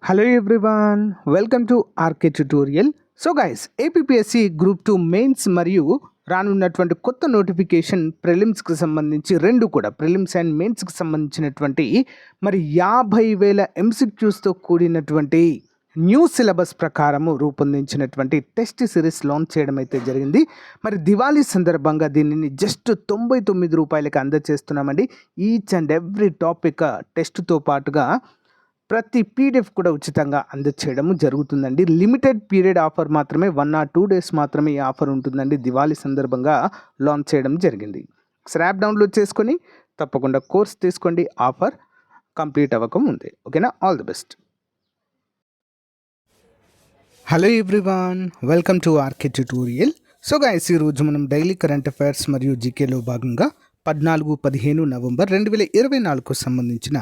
Hello everyone, welcome to RK Tutorial. So guys APSC group 2 mains మరియు రానున్నటువంటి కొత్త notification ప్రిలిమ్స్కి సంబంధించి రెండు కూడా ప్రిలిమ్స్ అండ్ మెయిన్స్కి సంబంధించినటువంటి మరి 50,000 ఎంసీక్యూస్తో కూడినటువంటి న్యూ సిలబస్ ప్రకారము రూపొందించినటువంటి టెస్ట్ సిరీస్ లాంచ్ చేయడం అయితే జరిగింది. మరి దివాళీ సందర్భంగా దీనిని జస్ట్ 99 రూపాయలకి అందజేస్తున్నామండి. ఈచ్ అండ్ ఎవ్రీ టాపిక్ టెస్ట్తో పాటుగా ప్రతి పీడిఎఫ్ కూడా ఉచితంగా అందచేయడం జరుగుతుందండి. లిమిటెడ్ పీరియడ్ ఆఫర్ మాత్రమే 1 or 2 days మాత్రమే ఈ ఆఫర్ ఉంటుందండి. దివాళీ సందర్భంగా లాంచ్ చేయడం జరిగింది. యాప్ డౌన్లోడ్ చేసుకొని తప్పకుండా కోర్స్ తీసుకోండి. ఆఫర్ కంప్లీట్ అవ్వక ముందే. ఓకేనా? All the best. Hello everyone, welcome to RK tutorial. So guys, ఈరోజు మనం డైలీ కరెంట్ అఫైర్స్ మరియు జీకేలో భాగంగా 14-15 నవంబర్ 2024కు సంబంధించిన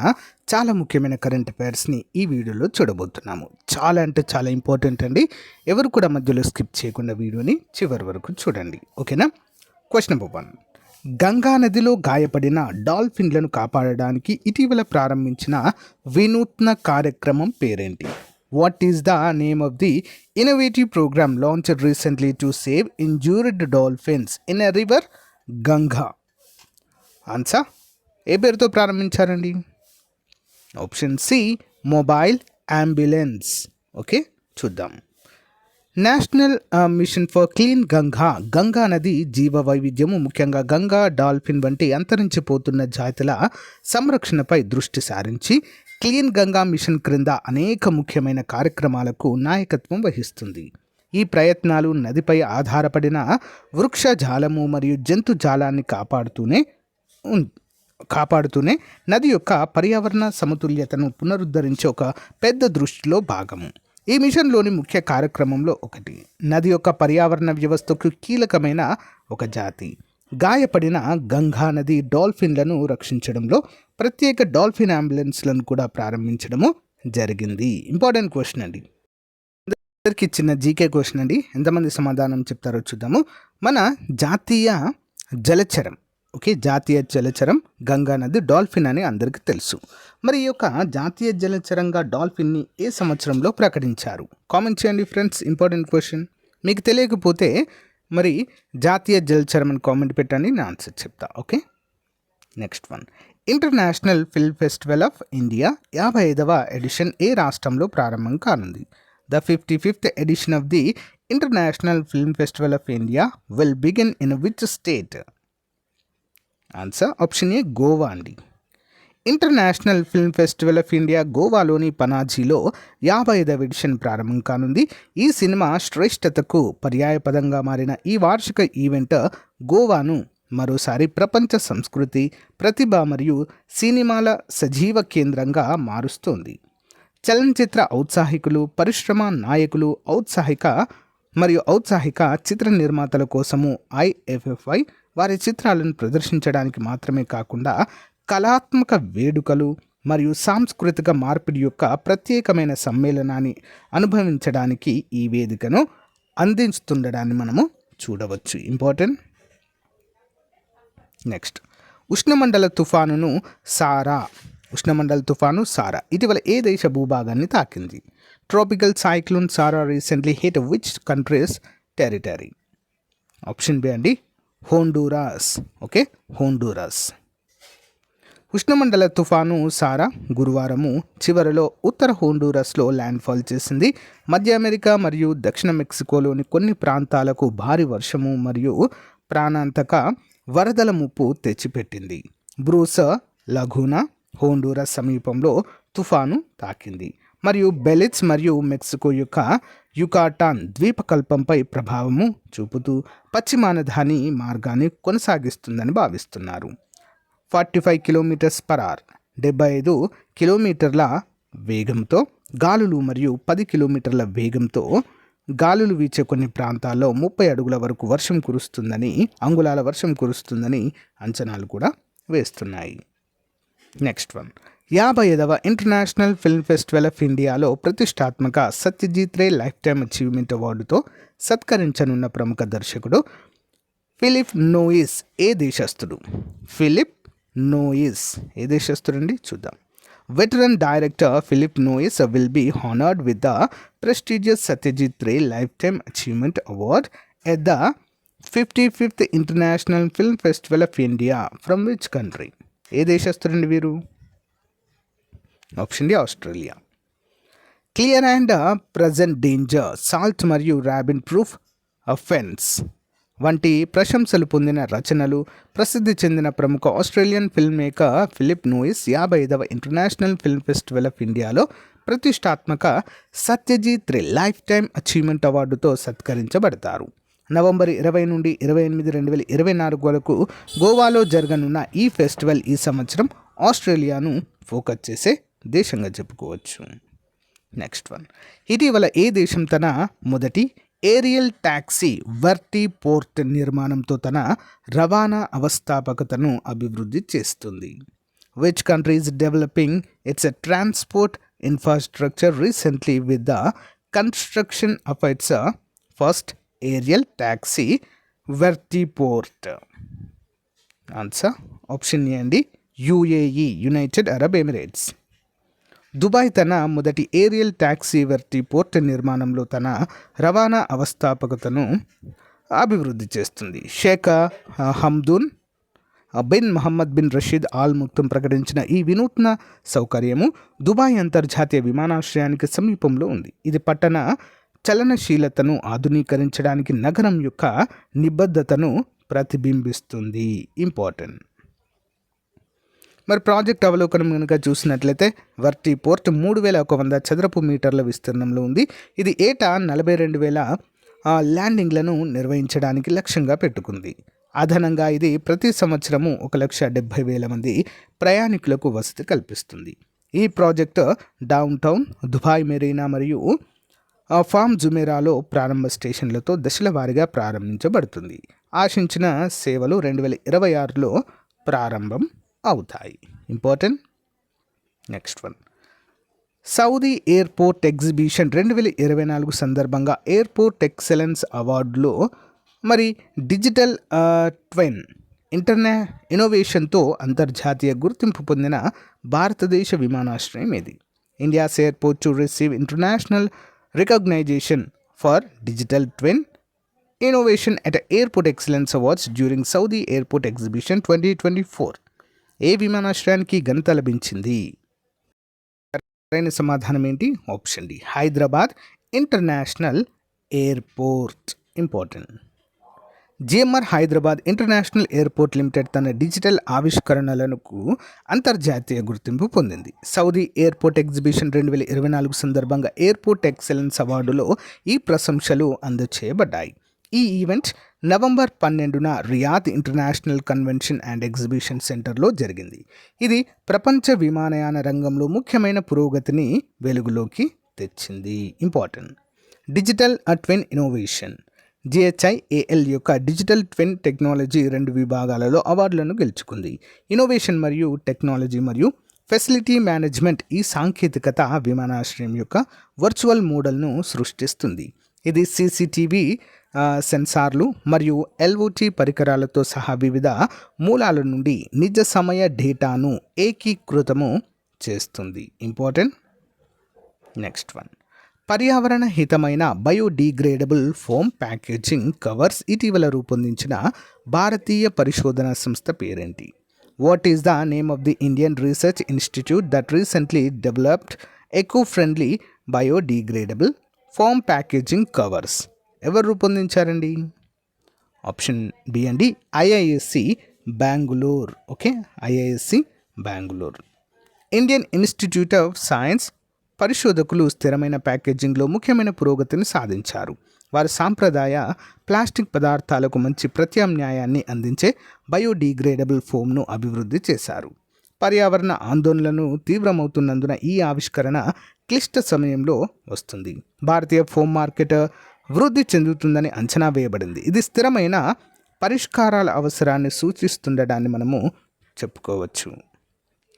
చాలా ముఖ్యమైన కరెంట్ అఫైర్స్ని ఈ వీడియోలో చూడబోతున్నాము. చాలా అంటే చాలా ఇంపార్టెంట్ అండి. ఎవరు కూడా మధ్యలో స్కిప్ చేయకుండా వీడియోని చివరి వరకు చూడండి. ఓకేనా? Question number 1. గంగా నదిలో గాయపడిన డాల్ఫిన్లను కాపాడడానికి ఇటీవల ప్రారంభించిన వినూత్న కార్యక్రమం పేరేంటి? What is the name of the innovative program launched recently to save injured dolphins in a river Ganga? Answer ఏ పేరుతో ప్రారంభించారండి? Option C, mobile ambulance. Okay, చూద్దాం. National Mission for Clean Ganga నది జీవ వైవిధ్యము, ముఖ్యంగా గంగా డాల్ఫిన్ వంటి అంతరించిపోతున్న జాతుల సంరక్షణపై దృష్టి సారించి క్లీన్ గంగా మిషన్ క్రింద అనేక ముఖ్యమైన కార్యక్రమాలకు నాయకత్వం వహిస్తుంది. ఈ ప్రయత్నాలు నదిపై ఆధారపడిన వృక్షజాలము మరియు జంతుజాలాన్ని కాపాడుతూనే నది యొక్క పర్యావరణ సమతుల్యతను పునరుద్ధరించే ఒక పెద్ద దృష్టిలో భాగము. ఈ మిషన్లోని ముఖ్య కార్యక్రమంలో ఒకటి నది యొక్క పర్యావరణ వ్యవస్థకు కీలకమైన ఒక జాతి గాయపడిన గంగా నది డాల్ఫిన్లను రక్షించడంలో ప్రత్యేక డాల్ఫిన్ అంబులెన్స్లను కూడా ప్రారంభించడము జరిగింది. ఇంపార్టెంట్ క్వశ్చన్ అండి. అందరికి ఇచ్చిన జీకే క్వశ్చన్ అండి. ఎంతమంది సమాధానం చెప్తారో చూద్దాము. మన జాతీయ జలచరం, ఓకే, జాతీయ జలచరం గంగా నది డాల్ఫిన్ అని అందరికీ తెలుసు. మరి ఈ యొక్క జాతీయ జలచరంగా డాల్ఫిన్ని ఏ సంవత్సరంలో ప్రకటించారు? కామెంట్ చేయండి ఫ్రెండ్స్. Important question. మీకు తెలియకపోతే మరి జాతీయ జలచరం అని కామెంట్ పెట్టండి, నేను ఆన్సర్ చెప్తా. Okay, next one. International Film Festival of India 55వ ఎడిషన్ ఏ రాష్ట్రంలో ప్రారంభం కానుంది? The 55th edition of the International Film Festival of India will begin in which state? Answer option A, Goa అండి. International Film Festival of India గోవాలోని పనాజీలో 55వ ఎడిషన్ ప్రారంభం కానుంది. ఈ సినిమా శ్రేష్టతకు పర్యాయపదంగా మారిన ఈ వార్షిక ఈవెంట్ గోవాను మరోసారి ప్రపంచ సంస్కృతి, ప్రతిభ మరియు సినిమాల సజీవ కేంద్రంగా మారుస్తోంది. చలనచిత్ర ఔత్సాహికులు, పరిశ్రమ నాయకులు, ఔత్సాహిక చిత్ర నిర్మాతల కోసము IFFI వారి చిత్రాలను ప్రదర్శించడానికి మాత్రమే కాకుండా కళాత్మక వేడుకలు మరియు సాంస్కృతిక మార్పిడి యొక్క ప్రత్యేకమైన సమ్మేళనాన్ని అనుభవించడానికి ఈ వేదికను అందిస్తుండడాన్ని మనము చూడవచ్చు. ఇంపార్టెంట్. నెక్స్ట్, ఉష్ణమండల తుఫాను సారా ఇటీవల ఏ దేశ భూభాగాన్ని తాకింది? Tropical cyclone Sara recently hit which country's territory? Option B అండి, హోండూరాస్. ఓకే, హోండూరాస్. ఉష్ణమండల తుఫాను సారా గురువారము చివరిలో ఉత్తర హోండూరస్లో ల్యాండ్ఫాల్ చేసింది. మధ్య అమెరికా మరియు దక్షిణ మెక్సికోలోని కొన్ని ప్రాంతాలకు భారీ వర్షము మరియు ప్రాణాంతక వరదల ముప్పు తెచ్చిపెట్టింది. బ్రూస్ లగూనా హోండూరస్ సమీపంలో తుఫాను తాకింది మరియు బెలిజ్ మరియు మెక్సికో యొక్క యుకాటాన్ ద్వీపకల్పంపై ప్రభావము చూపుతూ పశ్చిమానధాని మార్గాన్ని కొనసాగిస్తుందని భావిస్తున్నారు. 45 km/h 75 కిలోమీటర్ల వేగంతో గాలులు మరియు 10 కిలోమీటర్ల వేగంతో గాలులు వీచే కొన్ని ప్రాంతాల్లో 30 అడుగుల వరకు అంగుళాల వర్షం కురుస్తుందని అంచనాలు కూడా వేస్తున్నాయి. Next one. 55వ ఇంటర్నేషనల్ ఫిల్మ్ ఫెస్టివల్ ఆఫ్ ఇండియాలో ప్రతిష్టాత్మక Satyajit Ray lifetime achievement అవార్డుతో సత్కరించనున్న ప్రముఖ దర్శకుడు ఫిలిప్ నోయిస్ ఏ దేశస్థుడు? ఫిలిప్ నోయిస్ ఏ దేశస్థుడండి? చూద్దాం. Veteran director Philip Noyes will be honored with the prestigious Satyajit Ray Lifetime Achievement Award at the 55th International Film Festival of India. From which country? ఏ దేశస్తులండి వీరు? Option D Australia. Clear and present danger, salt మరియు rabbit proof fence వంటి ప్రశంసలు పొందిన రచనలు ప్రసిద్ధి చెందిన ప్రముఖ Australian film maker Phillip Noyce 55వ ఇంటర్నేషనల్ ఫిల్మ్ ఫెస్టివల్ ఆఫ్ ఇండియాలో ప్రతిష్టాత్మక Satyajit Ray lifetime achievement అవార్డుతో సత్కరించబడతారు. నవంబర్ 20 నుండి 28, 2024 వరకు గోవాలో జరగనున్న ఈ ఫెస్టివల్ ఈ సంవత్సరం ఆస్ట్రేలియాను ఫోకస్ చేసే దేశంగా చెప్పుకోవచ్చు. నెక్స్ట్ వన్, ఇటీవల ఏ దేశం తన మొదటి ఏరియల్ టాక్సీ వర్టీ పోర్ట్ నిర్మాణంతో తన రవాణా అవస్థాపకతను అభివృద్ధి చేస్తుంది? Which country is developing its transport infrastructure recently with the construction of its first aerial taxi vertiport? Answer option A అండి, UAE, United Arab Emirates. Dubai తన మొదటి ఏరియల్ టాక్సీ వర్టీ పోర్ట్ నిర్మాణంలో తన రవాణా అవస్థాపకతను అభివృద్ధి చేస్తుంది. Sheikh Hamdan bin Mohammed bin Rashid Al Maktoum ప్రకటించిన ఈ వినూత్న సౌకర్యము దుబాయ్ అంతర్జాతీయ విమానాశ్రయానికి సమీపంలో ఉంది. ఇది పట్టణ చలనశీలతను ఆధునీకరించడానికి నగరం యొక్క నిబద్ధతను ప్రతిబింబిస్తుంది. ఇంపార్టెంట్. మరి ప్రాజెక్ట్ అవలోకనం కనుక చూసినట్లయితే వర్టీ పోర్ట్ 3,100 చదరపు మీటర్ల విస్తీర్ణంలో ఉంది. ఇది ఏటా 42,000 ల్యాండింగ్లను నిర్వహించడానికి లక్ష్యంగా పెట్టుకుంది. అదనంగా ఇది ప్రతి సంవత్సరము 1,70,000 మంది ప్రయాణికులకు వసతి కల్పిస్తుంది. ఈ project down town, Dubai Marina మరియు ఫామ్ జుమేరాలో ప్రారంభ స్టేషన్లతో దశల వారీగా ప్రారంభించబడుతుంది. ఆశించిన సేవలు 2026లో ప్రారంభం అవుతాయి. Important. Next one, Saudi airport exhibition 2024 సందర్భంగా ఎయిర్పోర్ట్ ఎక్సలెన్స్ అవార్డులో మరి డిజిటల్ ట్విన్ ఇన్నోవేషన్తో అంతర్జాతీయ గుర్తింపు పొందిన భారతదేశ విమానాశ్రయం ఇది. India's airport to receive international recognition for digital twin innovation at airport excellence awards during Saudi airport exhibition 2024. ఏ విమానాశ్రయానికి ఘనత లభించింది? సరైన సమాధానం ఏంటి? Option D, Hyderabad international airport. Important. GMR Hyderabad international airport limited తన డిజిటల్ ఆవిష్కరణలకు అంతర్జాతీయ గుర్తింపు పొందింది. సౌదీ ఎయిర్పోర్ట్ ఎగ్జిబిషన్ 2024 సందర్భంగా ఎయిర్పోర్ట్ ఎక్సలెన్స్ అవార్డులో ఈ ప్రశంసలు అందజేయబడ్డాయి. ఈ ఈవెంట్ నవంబర్ 12న Riyadh International Convention and Exhibition సెంటర్లో జరిగింది. ఇది ప్రపంచ విమానయాన రంగంలో ముఖ్యమైన పురోగతిని వెలుగులోకి తెచ్చింది. Important. Digital twin innovation GHIAL యొక్క డిజిటల్ ట్విన్ టెక్నాలజీ 2 విభాగాలలో అవార్డులను గెలుచుకుంది. ఇన్నోవేషన్ మరియు టెక్నాలజీ మరియు ఫెసిలిటీ మేనేజ్మెంట్ ఈ సాంకేతికత విమానాశ్రయం యొక్క వర్చువల్ మోడల్ను సృష్టిస్తుంది. ఇది CCTV సెన్సార్లు మరియు LOT పరికరాలతో సహా వివిధ మూలాల నుండి నిజ సమయ డేటాను ఏకీకృతము చేస్తుంది. ఇంపార్టెంట్. నెక్స్ట్ వన్, పర్యావరణ హితమైన బయోడిగ్రేడబుల్ ఫోమ్ ప్యాకేజింగ్ కవర్స్ ఇటీవల రూపొందించిన భారతీయ పరిశోధనా సంస్థ పేరేంటి? What is the name of the Indian research institute that recently developed eco-friendly biodegradable foam packaging covers? ఎవరు రూపొందించారండి? ఆప్షన్ బి అండి, IISc Bengaluru. Okay, IISc Bengaluru. Indian institute of science పరిశోధకులు స్థిరమైన ప్యాకేజింగ్లో ముఖ్యమైన పురోగతిని సాధించారు. వారు సాంప్రదాయ ప్లాస్టిక్ పదార్థాలకు మంచి ప్రత్యామ్నాయాన్ని అందించే బయోడిగ్రేడబుల్ ఫోమ్ను అభివృద్ధి చేశారు. పర్యావరణ ఆందోళనలు తీవ్రమవుతున్నందున ఈ ఆవిష్కరణ క్లిష్ట సమయంలో వస్తుంది. భారతీయ ఫోమ్ మార్కెట్ వృద్ధి చెందుతుందని అంచనా వేయబడింది. ఇది స్థిరమైన పరిష్కారాల అవసరాన్ని సూచిస్తుండడాన్ని మనము చెప్పుకోవచ్చు.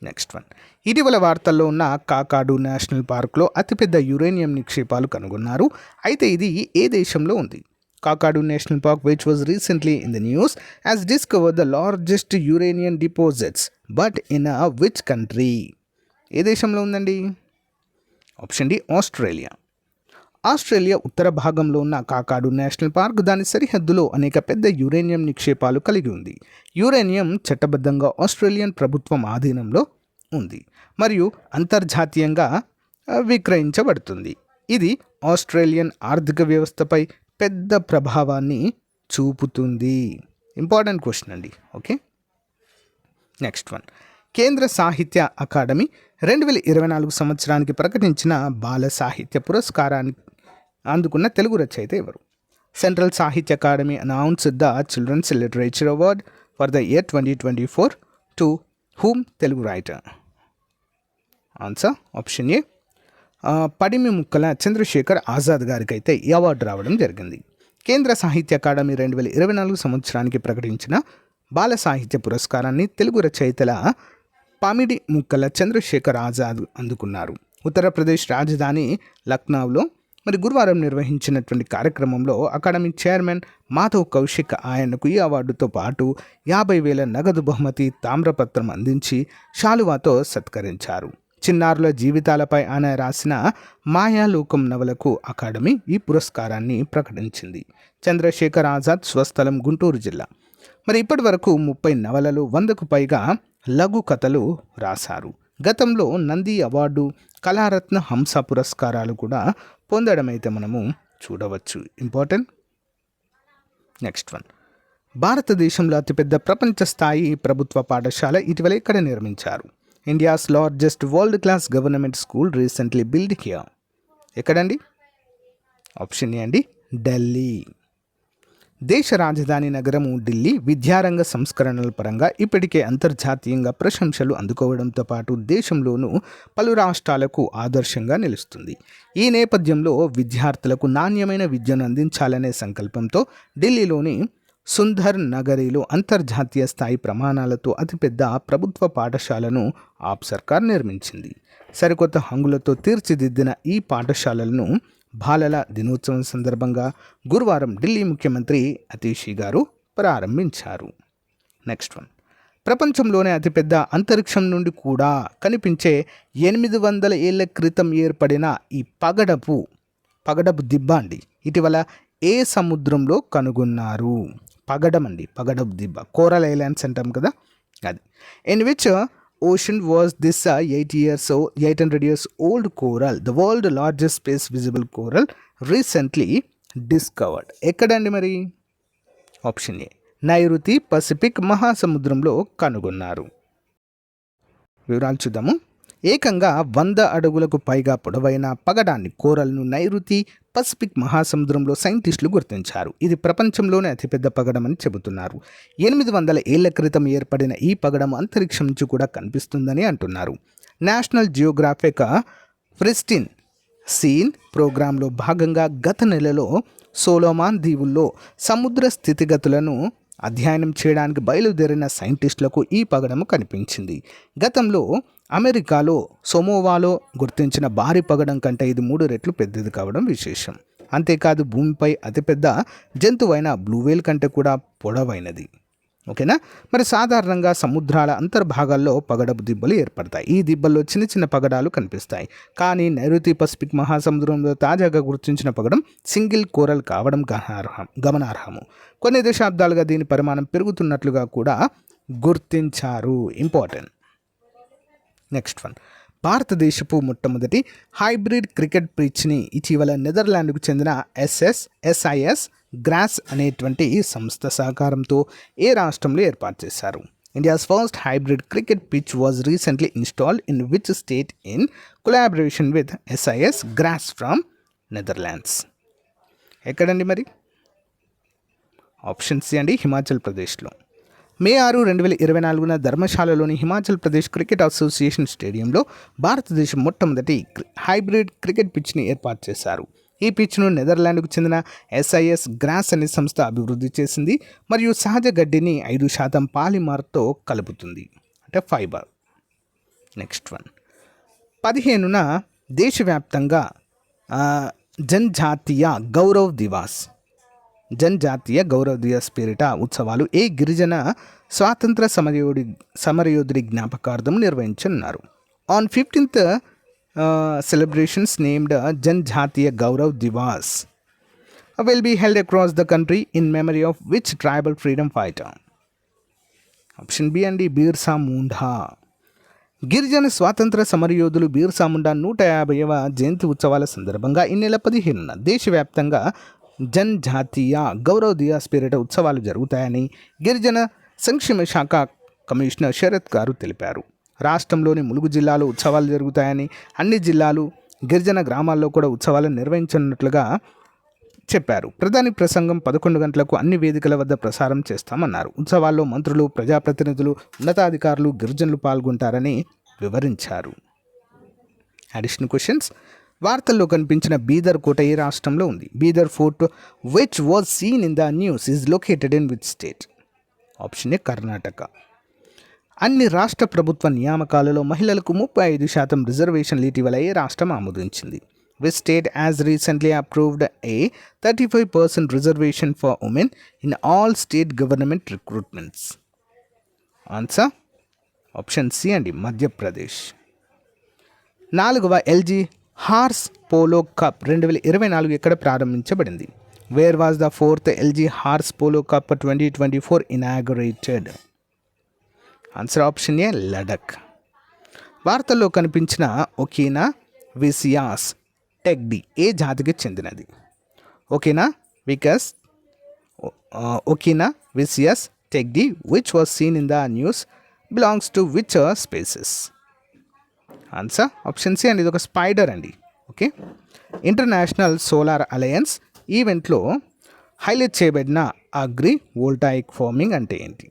నెక్స్ట్ వన్, ఇటీవల వార్తల్లో ఉన్న కాకాడు నేషనల్ పార్క్లో అతిపెద్ద యురేనియం నిక్షేపాలు కనుగొన్నారు. అయితే ఇది ఏ దేశంలో ఉంది? కాకాడు national park, which was recently in the news, has discovered the largest uranium deposits, but in which country? ఏ దేశంలో ఉందండి? Option D Australia. ఆస్ట్రేలియా ఉత్తర భాగంలో ఉన్న కాకాడు నేషనల్ పార్క్ దాని సరిహద్దులో అనేక పెద్ద యురేనియం నిక్షేపాలు కలిగి ఉంది. యురేనియం చట్టబద్ధంగా ఆస్ట్రేలియన్ ప్రభుత్వం ఆధీనంలో ఉంది మరియు అంతర్జాతీయంగా విక్రయించబడుతుంది. ఇది ఆస్ట్రేలియన్ ఆర్థిక వ్యవస్థపై పెద్ద ప్రభావాన్ని చూపుతుంది. ఇంపార్టెంట్ క్వశ్చన్ అండి. Okay, next one. కేంద్ర సాహిత్య అకాడమీ 2024 సంవత్సరానికి ప్రకటించిన బాల సాహిత్య పురస్కారాన్ని అందుకున్న తెలుగు రచయిత ఎవరు? Central Sahitya Akademi announced the children's literature award for the year 2024 to whom? Telugu writer. Answer option A Padimi Mukkala Chandrashekar Azad గారికి అయితే ఈ అవార్డు రావడం జరిగింది. కేంద్ర సాహిత్య అకాడమీ 2024 సంవత్సరానికి ప్రకటించిన బాల సాహిత్య పురస్కారాన్ని తెలుగు రచయితల పమిడి ముక్కల చంద్రశేఖర్ ఆజాద్ అందుకున్నారు. ఉత్తరప్రదేశ్ రాజధాని లక్నోలో గురువారం నిర్వహించినటువంటి కార్యక్రమంలో అకాడమీ చైర్మన్ మాధవ్ కౌశిక్ ఆయనకు ఈ అవార్డుతో పాటు 50,000 నగదు బహుమతి తామ్రపత్రం అందించి శాలువాతో సత్కరించారు. చిన్నారుల జీవితాలపై ఆయన రాసిన మాయాలోకం నవలకు అకాడమీ ఈ పురస్కారాన్ని ప్రకటించింది. చంద్రశేఖర్ ఆజాద్ స్వస్థలం గుంటూరు జిల్లా. ఇప్పటి వరకు 30 నవలలు, 100కు పైగా లఘు కథలు రాశారు. గతంలో నంది అవార్డు, కళారత్న, హంస పురస్కారాలు కూడా పొందడం అయితే మనము చూడవచ్చు. ఇంపార్టెంట్. Next one. భారతదేశంలో అతిపెద్ద ప్రపంచ స్థాయి ప్రభుత్వ పాఠశాల ఇటీవల ఇక్కడ నిర్మించారు. India's largest world class government school recently build here. ఎక్కడండి? ఆప్షన్ ఏ అండి ఢిల్లీ. దేశ రాజధాని నగరము ఢిల్లీ విద్యారంగ సంస్కరణల పరంగా ఇప్పటికే అంతర్జాతీయంగా ప్రశంసలు అందుకోవడంతో పాటు దేశంలోనూ పలు రాష్ట్రాలకు ఆదర్శంగా నిలుస్తుంది. ఈ నేపథ్యంలో విద్యార్థులకు నాణ్యమైన విద్యను అందించాలనే సంకల్పంతో ఢిల్లీలోని సుందర్ నగరిలో అంతర్జాతీయ స్థాయి ప్రమాణాలతో అతిపెద్ద ప్రభుత్వ పాఠశాలను ఆప్ సర్కార్ నిర్మించింది. సరికొత్త హంగులతో తీర్చిదిద్దిన ఈ పాఠశాలలను బాలల దినోత్సవం సందర్భంగా గురువారం ఢిల్లీ ముఖ్యమంత్రి అతిషి గారు ప్రారంభించారు. Next one. ప్రపంచంలోనే అతిపెద్ద అంతరిక్షం నుండి కూడా కనిపించే 800 ఏళ్ల క్రితం ఏర్పడిన ఈ పగడపు దిబ్బ అండి ఇటీవల ఏ సముద్రంలో కనుగొన్నారు? పగడపు దిబ్బ. కోరల్ ఐలాండ్స్ అంటాం కదా, అది. In which ocean was this 800 years old coral, the world largest space visible coral, recently discovered? ఎక్కడండి మరి? ఆప్షన్ ఏ నైరుతి పసిఫిక్ మహాసముద్రంలో కనుగొన్నారు. వివరాలు చూద్దాము. ఏకంగా 100 అడుగులకు పైగా పొడవైన పగడాన్ని కోరల్ను నైరుతి పసిఫిక్ మహాసముద్రంలో సైంటిస్టులు గుర్తించారు. ఇది ప్రపంచంలోనే అతిపెద్ద పగడం అని చెబుతున్నారు. 800 ఏళ్ల క్రితం ఏర్పడిన ఈ పగడం అంతరిక్షం నుంచి కూడా కనిపిస్తుందని అంటున్నారు. నేషనల్ జియోగ్రాఫిక్ ప్రిస్టీన్ సీన్ ప్రోగ్రాంలో భాగంగా గత నెలలో సోలోమాన్ దీవుల్లో సముద్ర స్థితిగతులను అధ్యయనం చేయడానికి బయలుదేరిన సైంటిస్టులకు ఈ పగడము కనిపించింది. గతంలో అమెరికాలో సోమోవాలో గుర్తించిన భారీ పగడం కంటే ఇది 3 రెట్లు పెద్దది కావడం విశేషం. అంతేకాదు భూమిపై అతిపెద్ద జంతువైన బ్లూవేల్ కంటే కూడా పొడవైనది. ఓకేనా. సాధారణంగా సముద్రాల అంతర్భాగాల్లో పగడపు దిబ్బలు ఏర్పడతాయి. ఈ దిబ్బల్లో చిన్న చిన్న పగడాలు కనిపిస్తాయి. కానీ నైరుతి పసిఫిక్ మహాసముద్రంలో తాజాగా గుర్తించిన పగడం సింగిల్ కోరల్ కావడం గమనార్హము. కొన్ని దశాబ్దాలుగా దీని పరిమాణం పెరుగుతున్నట్లుగా కూడా గుర్తించారు. ఇంపార్టెంట్. Next one. భారతదేశపు మొట్టమొదటి హైబ్రిడ్ క్రికెట్ పిచ్ని ఇటీవల నెదర్లాండ్కు చెందిన SIS గ్రాస్ అనేటువంటి సంస్థ సహకారంతో ఏ రాష్ట్రంలో ఏర్పాటు చేశారు? India's first hybrid cricket pitch was recently installed in which state in collaboration with SIS grass from Netherlands? ఎక్కడండి మరి? ఆప్షన్ సి అండి హిమాచల్ ప్రదేశ్లో. మే 6, 2024 ధర్మశాలలోని హిమాచల్ ప్రదేశ్ క్రికెట్ అసోసియేషన్ స్టేడియంలో భారతదేశం మొట్టమొదటి హైబ్రిడ్ క్రికెట్ పిచ్ని ఏర్పాటు చేశారు. ఈ పిచ్ను నెదర్లాండ్కు చెందిన SIS గ్రాస్ అనే సంస్థ అభివృద్ధి చేసింది మరియు సహజ గడ్డిని 5% పాలిమార్తో కలుపుతుంది, అంటే ఫైబర్. Next one. 15న దేశవ్యాప్తంగా జనజాతీయ గౌరవ్ దివాస్ పేరిట ఉత్సవాలు ఏ గిరిజన స్వాతంత్ర సమరయోధుడి జ్ఞాపకార్థం నిర్వహించనున్నారు? On 15th celebrations named Janjatiya Gaurav Divas will be held across the country in memory of which tribal freedom fighter? Option B అండి బీర్సా ముండా. గిరిజన స్వాతంత్ర సమరయోధులు బీర్సా ముండా 150వ జయంతి ఉత్సవాల సందర్భంగా ఈ నెల 15న దేశవ్యాప్తంగా జన్జాతీయ గౌరవ్ దియాస్ పేరిట ఉత్సవాలు జరుగుతాయని గిరిజన సంక్షేమ శాఖ కమిషనర్ శరత్ గారు తెలిపారు. రాష్ట్రంలోని ములుగు జిల్లాలో ఉత్సవాలు జరుగుతాయని, అన్ని జిల్లాలు గిరిజన గ్రామాల్లో కూడా ఉత్సవాలను నిర్వహించనున్నట్లుగా చెప్పారు. ప్రధాని ప్రసంగం 11 గంటలకు అన్ని వేదికల వద్ద ప్రసారం చేస్తామన్నారు. ఉత్సవాల్లో మంత్రులు, ప్రజాప్రతినిధులు, ఉన్నతాధికారులు, గిరిజనులు పాల్గొంటారని వివరించారు. Additional questions. వార్తల్లో కనిపించిన బీదర్ కోట ఏ రాష్ట్రంలో ఉంది? Bidar fort which was seen in the news is located in which state? Option A Karnataka. అన్ని రాష్ట్ర ప్రభుత్వ నియామకాలలో మహిళలకు 35% రిజర్వేషన్లు ఇటీవల ఏ రాష్ట్రం ఆమోదించింది? Which state has recently approved a 35% reservation for women in all state government recruitments? Answer option C అండి మధ్యప్రదేశ్. 4వ ఎల్జీ హార్స్ పోలో కప్ 2024 ఎక్కడ ప్రారంభించబడింది? Where was the 4th LG horse polo cup 2024 inaugurated? Answer option A Ladakh. వార్తల్లో కనిపించిన ఒకీనా విసియాస్ టెగ్డి ఏ జాతికి చెందినది? ఓకేనా విసియస్ టెగ్డి which was seen in the news belongs to which species? Answer option C అండి, ఇది ఒక స్పైడర్ అండి. ఓకే. ఇంటర్నేషనల్ సోలార్ అలయన్స్ ఈవెంట్లో హైలైట్ చేయబడిన అగ్రి వోల్టాయిక్ ఫార్మింగ్ అంటే ఏంటి?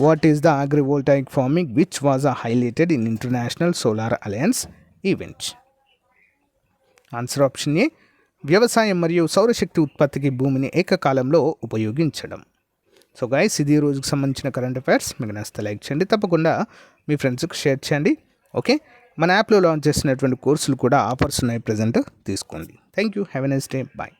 What is the agri voltaic farming which was highlighted in International Solar Alliance event? Answer option ఏ వ్యవసాయం మరియు సౌరశక్తి ఉత్పత్తికి భూమిని ఏకకాలంలో ఉపయోగించడం. సో గైస్, ఇది రోజుకు సంబంధించిన కరెంట్ అఫైర్స్. మీకు నచ్చితే లైక్ చేయండి, తప్పకుండా మీ ఫ్రెండ్స్కి షేర్ చేయండి. ఓకే. మన యాప్లో లాంచ్ చేసినటువంటి కోర్సులు కూడా ఆఫర్స్ ఉన్నాయి, ప్రజెంట్ తీసుకోండి. Thank you. Have a nice day. Bye.